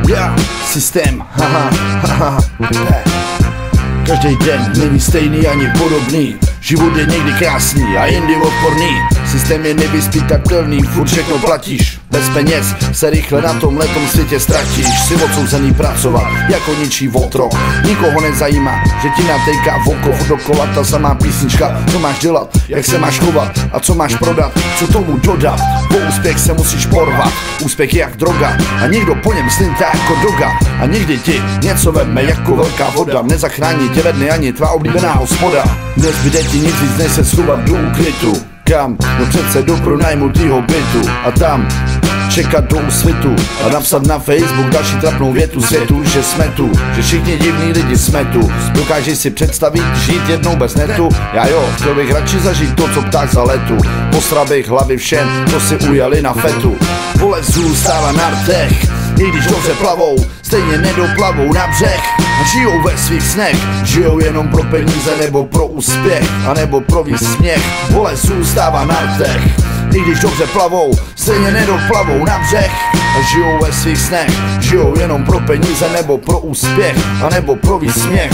Yeah, systém, každý den není stejný ani podobný. Život je někdy krásný a jindy odporný. Systém je nevyzpytatelný, furt všechno platíš. Bez peněz se rychle na tomhletom světě ztratíš. Jsi odsouzený pracovat jako ničí otrok. Nikoho nezajímá, že ti natejká oko. Furt dokola ta samá písnička. Co máš dělat, jak se máš chovat a co máš prodat, co tomu dodat. Po úspěch se musíš porvat. Úspěch je jak droga a někdo po něm slintá jako droga. A někdy ti něco veme jako velká voda. Nezachrání tě ve dny ani tvá oblíbená hospoda. Nezbyde ti nic víc, než se schovat do úkrytu. Kam? No přece do pronajmutýho bytu. A tam čekat do úsvitu a napsat na Facebook další trapnou větu světu, že jsme tu, že všichni divní lidi jsme tu. Dokážeš si představit žít jednou bez netu? Já jo, chtěl bych radši zažít to, co pták za letu. Posral bych hlavy všem, co si ujeli na fetu. Bolest zůstává na rtech, i když dobře plavou, stejně nedoplavou na břeh. A žijou ve svých snech, žijou jenom pro peníze nebo pro úspěch, a nebo pro výsměch. Bolest zůstává na rtech, i když dobře plavou, stejně nedoplavou na břeh. A žijou ve svých snech, žijou jenom pro peníze nebo pro úspěch, a nebo pro výsměch.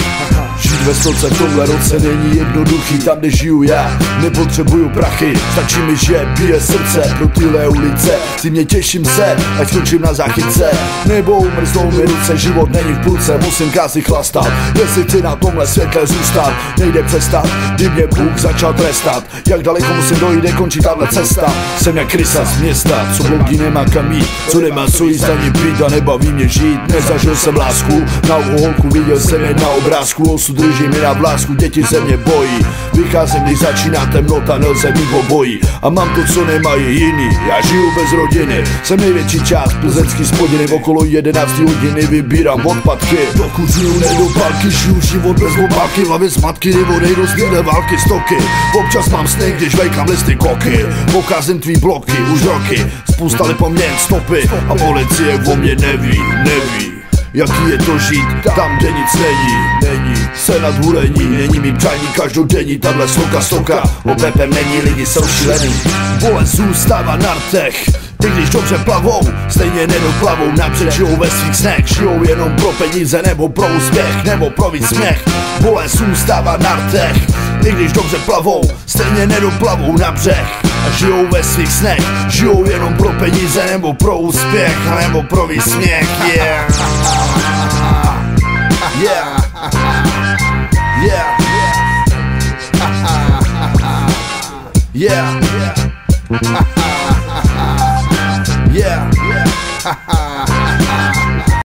Žít ve stoce v tomhle roce není jednoduchý, tam kde žiju já, nepotřebuju prachy, stačí mi, že bije srdce pro tyhle ulice. Zimně těším se, ať skončím na záchytce, nebo umrznou mi ruce, život není v půlce, musím krásy chlastat, jestli chci na tomhle světle zůstat, nejde přestat, kdy mě Bůh začal trestat, jak daleko musím dojít, končí tahle cesta. Jsem jak krysa z města, co bloudí nemá kam jít, co nemá co jíst ani pít a nebaví mě žít. Nezažil jsem lásku, na holku viděl jsem jen na obrázku, osud drží mi na vlásku, děti se mě bojí. Vycházím, když začíná temnota, nelze mít obojí. A mám to, co nemají jiný, já žiju bez rodiny. Jsem největší část plzeňský spodiny, okolo 11 hodiny vybírám odpadky. Dokud žiju nedopalky, žiju život bez obálky, hlavě zmatky, nebo nejdu z téhle války stoky. Občas mám sny, když vejkám listy koky. Pokazím tvý bloky, už roky, spousta po mně stopy. A policie o mě neví. Jaký je to žít tam, kde nic není se nadhulení, není mi přání každodenní, tahle stoka opepem není, lidi jsou šílený. Bolest zůstává na rtech, i když dobře plavou, stejně nedoplavou na břeh. Žijou ve svých snech, žijou jenom pro peníze nebo pro úspěch, nebo pro výsměch. Bolest zůstává na rtech, i když dobře plavou, stejně nedoplavou na břeh. A žijou ve svých snech, žijou jenom pro peníze nebo pro úspěch, nebo pro výsměch. Yeah. Yeah.